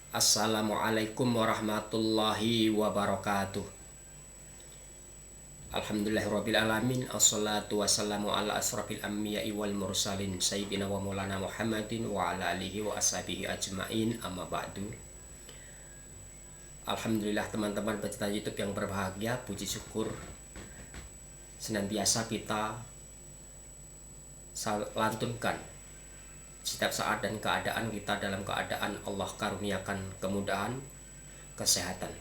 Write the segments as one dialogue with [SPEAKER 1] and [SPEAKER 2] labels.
[SPEAKER 1] Assalamualaikum warahmatullahi wabarakatuh. Alhamdulillahirrabbilalamin. Assalatu wassalamu ala asrafil anbiya'i wal mursalin Sayyidina wa maulana Muhammadin wa ala alihi wa ashabihi ajma'in, amma ba'du. Alhamdulillah teman-teman pecinta YouTube yang berbahagia, puji syukur senantiasa kita lantunkan setiap saat dan keadaan kita dalam keadaan Allah karuniakan kemudahan, kesehatan,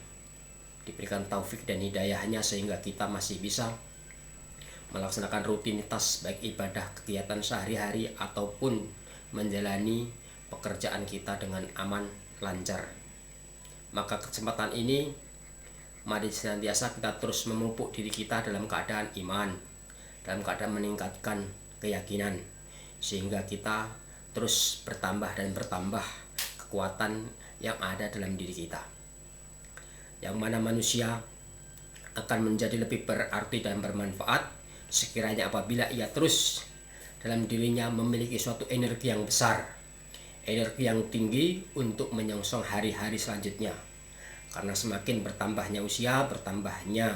[SPEAKER 1] diberikan taufik dan hidayahnya sehingga kita masih bisa melaksanakan rutinitas baik ibadah kegiatan sehari-hari ataupun menjalani pekerjaan kita dengan aman, lancar. Maka kesempatan ini mari senantiasa kita terus memupuk diri kita dalam keadaan iman, dalam keadaan meningkatkan keyakinan, sehingga kita terus bertambah dan bertambah kekuatan yang ada dalam diri kita, yang mana manusia akan menjadi lebih berarti dan bermanfaat sekiranya apabila ia terus dalam dirinya memiliki suatu energi yang besar, energi yang tinggi untuk menyongsong hari-hari selanjutnya. Karena semakin bertambahnya usia, bertambahnya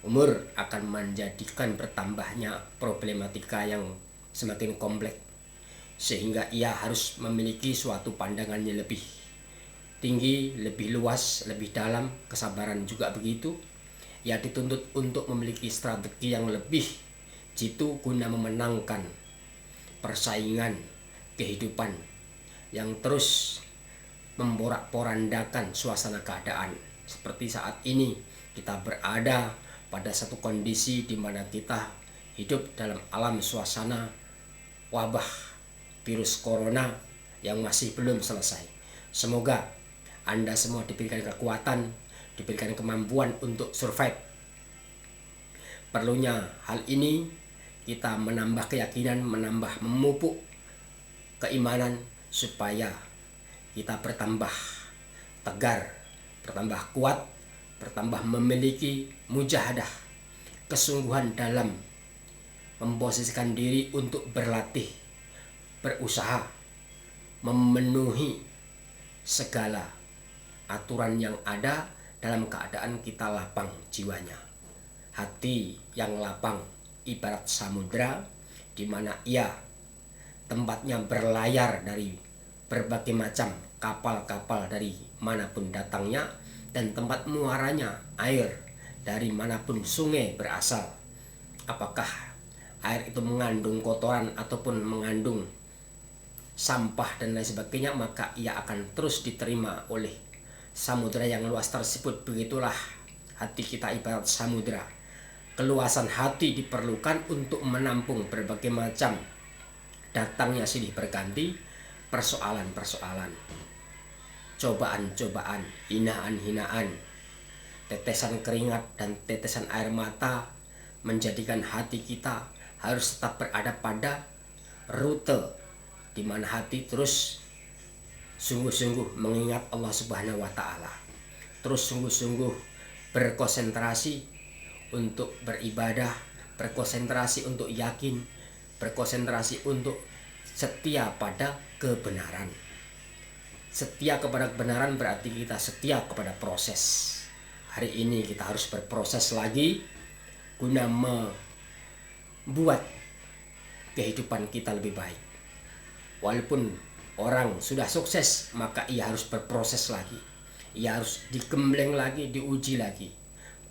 [SPEAKER 1] umur akan menjadikan bertambahnya problematika yang semakin kompleks, sehingga ia harus memiliki suatu pandangannya lebih tinggi, lebih luas, lebih dalam. Kesabaran juga begitu. Ia dituntut untuk memiliki strategi yang lebih jitu guna memenangkan persaingan kehidupan yang terus memporak-porandakan suasana keadaan. Seperti saat ini kita berada pada satu kondisi di mana kita hidup dalam alam suasana wabah virus corona yang masih belum selesai. Semoga Anda semua diberikan kekuatan, diberikan kemampuan untuk survive. Perlunya hal ini kita menambah keyakinan, menambah memupuk keimanan supaya kita bertambah tegar, bertambah kuat, bertambah memiliki mujahadah, kesungguhan dalam memposisikan diri untuk berlatih, berusaha memenuhi segala aturan yang ada dalam keadaan kita lapang jiwanya. Hati yang lapang ibarat samudra di mana ia tempatnya berlayar dari berbagai macam kapal-kapal dari manapun datangnya, dan tempat muaranya air dari manapun sungai berasal. Apakah air itu mengandung kotoran ataupun mengandung sampah dan lain sebagainya, maka ia akan terus diterima oleh samudra yang luas tersebut. Begitulah hati kita ibarat samudra. Keluasan hati diperlukan untuk menampung berbagai macam datangnya silih berganti persoalan-persoalan, cobaan-cobaan, hinaan-hinaan, tetesan keringat dan tetesan air mata menjadikan hati kita harus tetap berada pada rute di mana hati terus sungguh-sungguh mengingat Allah Subhanahu wa Ta'ala, terus sungguh-sungguh berkonsentrasi untuk beribadah, berkonsentrasi untuk yakin, berkonsentrasi untuk setia pada kebenaran. Setia kepada kebenaran berarti kita setia kepada proses. Hari ini kita harus berproses lagi guna membuat kehidupan kita lebih baik. Walaupun orang sudah sukses, maka ia harus berproses lagi. Ia harus digembleng lagi, diuji lagi.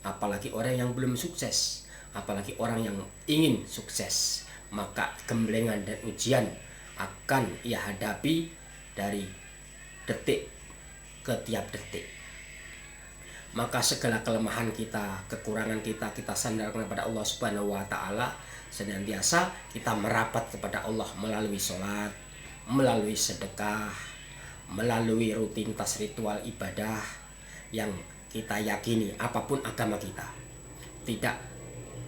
[SPEAKER 1] Apalagi orang yang belum sukses, apalagi orang yang ingin sukses, maka gemblengan dan ujian akan ia hadapi dari detik ke tiap detik. Maka segala kelemahan kita, kekurangan kita, kita sandarkan kepada Allah Subhanahu wa Ta'ala. Senantiasa kita merapat kepada Allah melalui sholat, melalui sedekah, melalui rutinitas ritual ibadah yang kita yakini. Apapun agama kita, tidak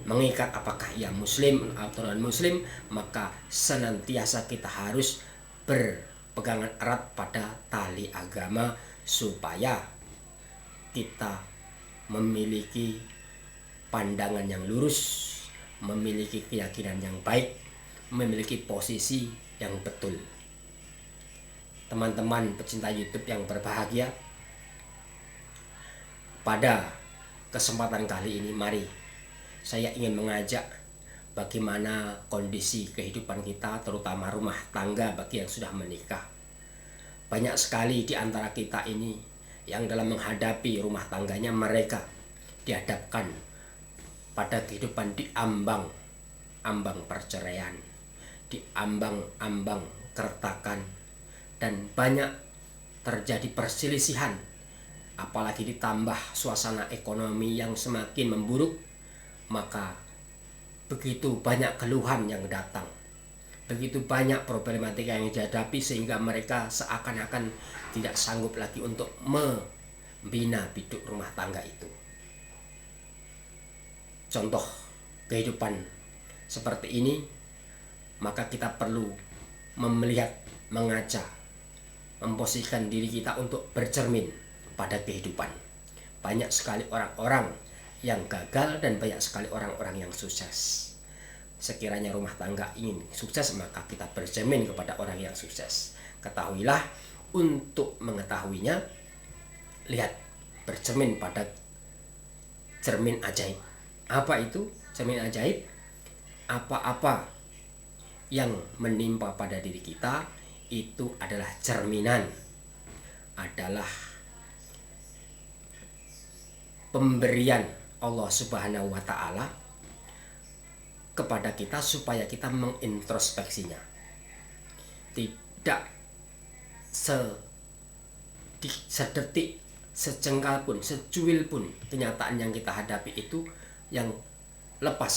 [SPEAKER 1] mengikat apakah ia muslim atau non muslim, maka senantiasa kita harus berpegangan erat pada tali agama supaya kita memiliki pandangan yang lurus, memiliki keyakinan yang baik, memiliki posisi yang betul. teman-teman pecinta YouTube yang berbahagia, pada kesempatan kali ini mari saya ingin mengajak bagaimana kondisi kehidupan kita, terutama rumah tangga bagi yang sudah menikah. Banyak sekali di antara kita ini yang dalam menghadapi rumah tangganya mereka dihadapkan pada kehidupan di ambang perceraian, di ambang keretakan, dan banyak terjadi perselisihan, apalagi ditambah suasana ekonomi yang semakin memburuk, maka begitu banyak keluhan yang datang, begitu banyak problematika yang dihadapi sehingga mereka seakan-akan tidak sanggup lagi untuk membina biduk rumah tangga itu. Contoh kehidupan seperti ini, maka kita perlu melihat, mengaca, memposisikan diri kita untuk bercermin pada kehidupan. Banyak sekali orang-orang yang gagal dan banyak sekali orang-orang yang sukses. Sekiranya rumah tangga ingin sukses, maka kita bercermin kepada orang yang sukses. Ketahuilah, untuk mengetahuinya, lihat, bercermin pada cermin ajaib. Apa itu cermin ajaib? Apa-apa yang menimpa pada diri kita itu adalah cerminan, adalah pemberian Allah Subhanahu wa Ta'ala kepada kita supaya kita mengintrospeksinya. Tidak sedetik, sejengkal pun, secuil pun kenyataan yang kita hadapi itu yang lepas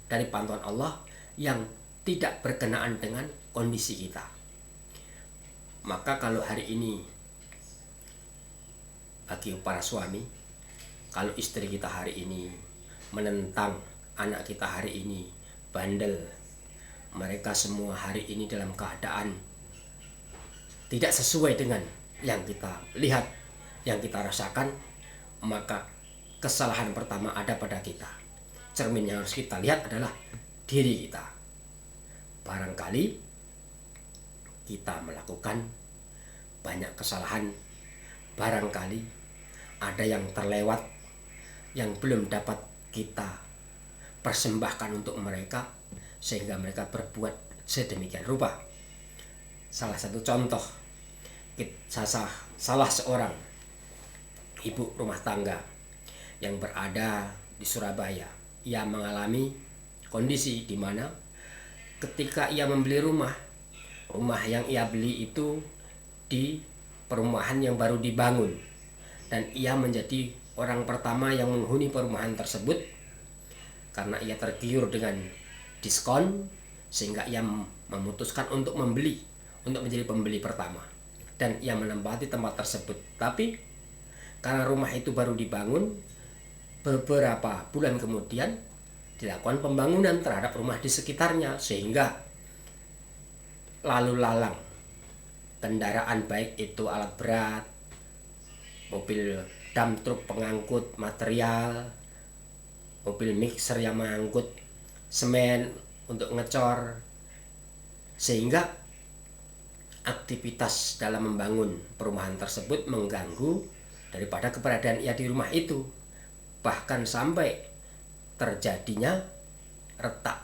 [SPEAKER 1] dari pantauan Allah, yang tidak berkenaan dengan kondisi kita. Maka kalau hari ini bagi para suami, kalau istri kita hari ini menentang, anak kita hari ini bandel, mereka semua hari ini dalam keadaan tidak sesuai dengan yang kita lihat, yang kita rasakan, maka kesalahan pertama ada pada kita. Cermin yang harus kita lihat adalah diri kita. Barangkali kita melakukan banyak kesalahan, barangkali ada yang terlewat yang belum dapat kita persembahkan untuk mereka sehingga mereka berbuat sedemikian rupa. Salah satu contoh, salah seorang ibu rumah tangga yang berada di Surabaya, ia mengalami kondisi di mana ketika ia membeli rumah yang ia beli itu di perumahan yang baru dibangun, dan ia menjadi orang pertama yang menghuni perumahan tersebut karena ia tergiur dengan diskon, sehingga ia memutuskan untuk menjadi pembeli pertama, dan ia menempati tempat tersebut. Tapi karena rumah itu baru dibangun, beberapa bulan kemudian dilakukan pembangunan terhadap rumah di sekitarnya, sehingga lalu lalang kendaraan, baik itu alat berat, mobil dump truk pengangkut material, mobil mixer yang mengangkut semen untuk ngecor, sehingga aktivitas dalam membangun perumahan tersebut mengganggu daripada keberadaan ia di rumah itu. Bahkan sampai terjadinya retak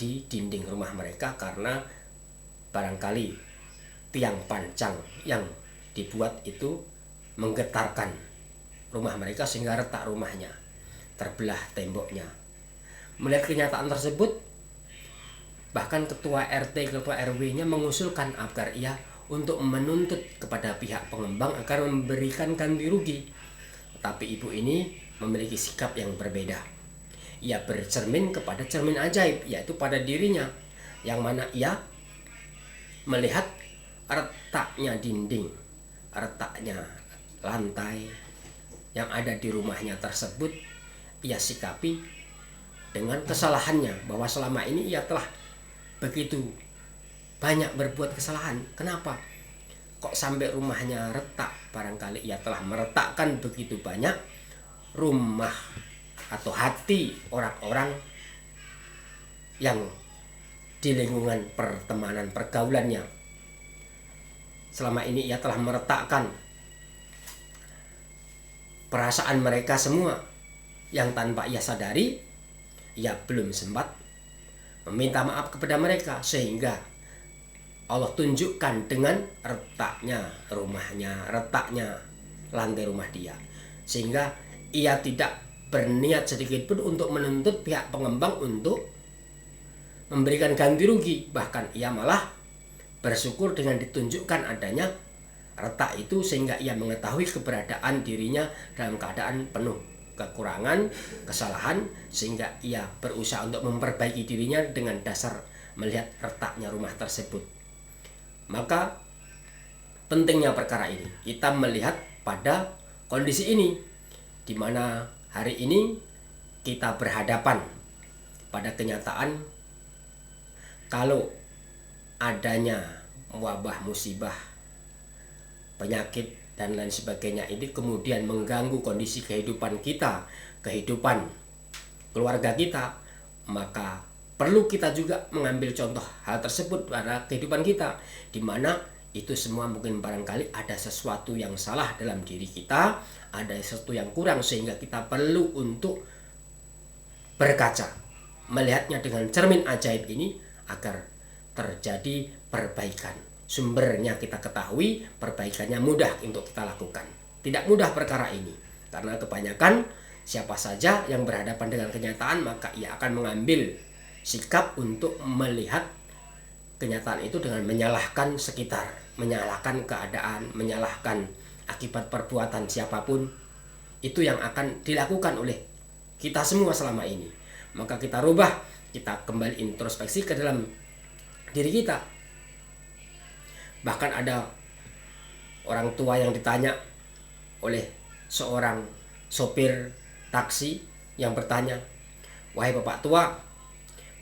[SPEAKER 1] di dinding rumah mereka karena barangkali tiang pancang yang dibuat itu menggetarkan rumah mereka sehingga retak rumahnya, terbelah temboknya. Melihat kenyataan tersebut, bahkan ketua RT, ketua RW-nya mengusulkan agar ia untuk menuntut kepada pihak pengembang agar memberikan ganti rugi. Tetapi ibu ini memiliki sikap yang berbeda. Ia bercermin kepada cermin ajaib, yaitu pada dirinya, yang mana ia melihat retaknya dinding, retaknya lantai yang ada di rumahnya tersebut. Ia sikapi dengan kesalahannya, bahwa selama ini ia telah begitu banyak berbuat kesalahan. Kenapa kok sampai rumahnya retak? Barangkali ia telah meretakkan begitu banyak rumah atau hati orang-orang yang di lingkungan pertemanan pergaulannya, selama ini ia telah meretakkan perasaan mereka semua yang tanpa ia sadari, ia belum sempat meminta maaf kepada mereka, sehingga Allah tunjukkan dengan retaknya rumahnya, retaknya lantai rumah dia, sehingga ia tidak berniat sedikit pun untuk menuntut pihak pengembang untuk memberikan ganti rugi. Bahkan ia malah bersyukur dengan ditunjukkan adanya retak itu, sehingga ia mengetahui keberadaan dirinya dalam keadaan penuh kekurangan, kesalahan, sehingga ia berusaha untuk memperbaiki dirinya dengan dasar melihat retaknya rumah tersebut. Maka pentingnya perkara ini kita melihat pada kondisi ini, di mana hari ini kita berhadapan pada kenyataan kalau adanya wabah, musibah, penyakit dan lain sebagainya ini kemudian mengganggu kondisi kehidupan kita, kehidupan keluarga kita, maka perlu kita juga mengambil contoh hal tersebut pada kehidupan kita, di mana itu semua mungkin barangkali ada sesuatu yang salah dalam diri kita, ada sesuatu yang kurang, sehingga kita perlu untuk berkaca, melihatnya dengan cermin ajaib ini agar terjadi perbaikan. Sumbernya kita ketahui, perbaikannya mudah untuk kita lakukan. Tidak mudah perkara ini, karena kebanyakan siapa saja yang berhadapan dengan kenyataan, maka ia akan mengambil sikap untuk melihat kenyataan itu dengan menyalahkan sekitar, menyalahkan keadaan, menyalahkan akibat perbuatan siapapun. Itu yang akan dilakukan oleh kita semua selama ini. Maka kita rubah, kita kembali introspeksi ke dalam diri kita. Bahkan ada orang tua yang ditanya oleh seorang sopir taksi yang bertanya, "Wahai bapak tua,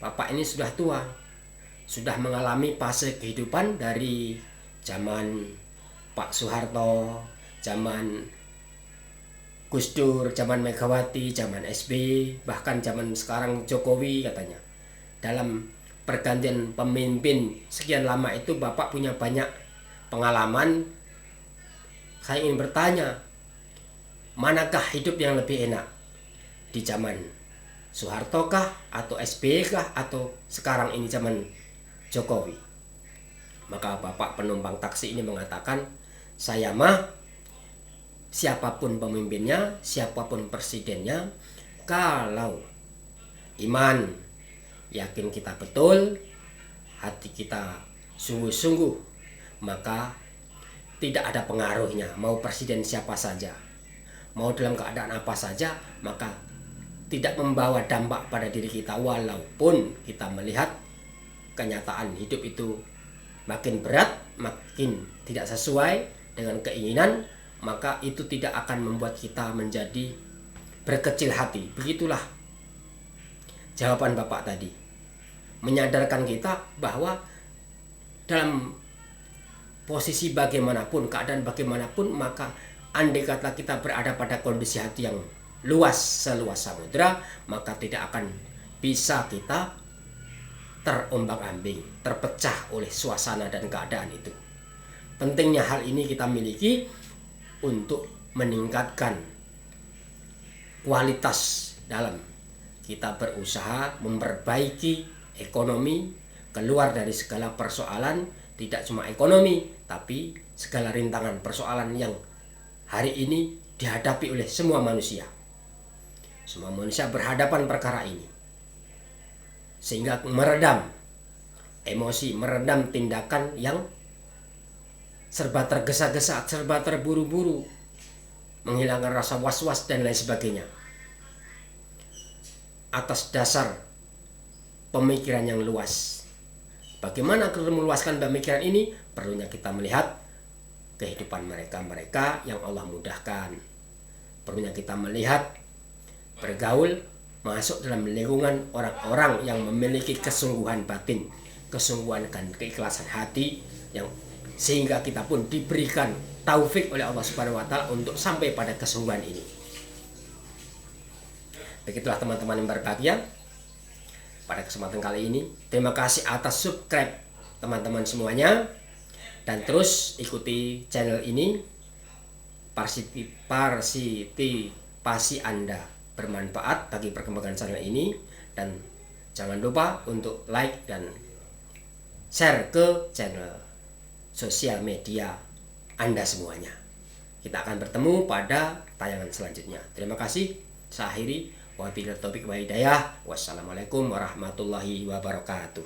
[SPEAKER 1] bapak ini sudah tua, sudah mengalami fase kehidupan dari zaman Pak Soeharto, zaman Gus Dur, zaman Megawati, zaman SBY, bahkan zaman sekarang Jokowi," katanya. Dalam pergantian pemimpin sekian lama itu bapak punya banyak pengalaman. Saya ingin bertanya, manakah hidup yang lebih enak? Di zaman Soeharto kah, atau SBY kah, atau sekarang ini zaman Jokowi? Maka bapak penumpang taksi ini mengatakan, saya mah siapapun pemimpinnya, siapapun presidennya, kalau iman, yakin kita betul, hati kita sungguh-sungguh, maka tidak ada pengaruhnya mau presiden siapa saja, mau dalam keadaan apa saja, maka tidak membawa dampak pada diri kita. Walaupun kita melihat kenyataan hidup itu makin berat, makin tidak sesuai dengan keinginan, maka itu tidak akan membuat kita menjadi berkecil hati. Begitulah jawaban bapak tadi, menyadarkan kita bahwa dalam posisi bagaimanapun, keadaan bagaimanapun, maka andai kata kita berada pada kondisi hati yang luas seluas samudra, maka tidak akan bisa kita terombang-ambing, terpecah oleh suasana dan keadaan itu. Pentingnya hal ini kita miliki untuk meningkatkan kualitas dalam kita berusaha memperbaiki ekonomi, keluar dari segala persoalan, tidak cuma ekonomi, tapi segala rintangan persoalan yang hari ini dihadapi oleh semua manusia. Semua manusia berhadapan perkara ini, sehingga meredam emosi, meredam tindakan yang serba tergesa-gesa, serba terburu-buru, menghilangkan rasa was-was dan lain sebagainya, atas dasar pemikiran yang luas. Bagaimana kita meluaskan pemikiran ini? Perlunya kita melihat kehidupan mereka yang Allah mudahkan. Perlunya kita melihat, bergaul, masuk dalam lingkungan orang-orang yang memiliki kesungguhan batin, kesungguhan dan keikhlasan hati, yang sehingga kita pun diberikan taufik oleh Allah Subhanahu wa taala untuk sampai pada kesungguhan ini. Begitulah teman-teman yang berbahagia. Pada kesempatan kali ini, terima kasih atas subscribe teman-teman semuanya. Dan terus ikuti channel ini, partisipasi Anda bermanfaat bagi perkembangan channel ini. Dan jangan lupa untuk like dan share ke channel sosial media Anda semuanya. Kita akan bertemu pada tayangan selanjutnya. Terima kasih. Saya akhiri. Wabillahi taufiq wal hidayah. Wassalamualaikum warahmatullahi wabarakatuh.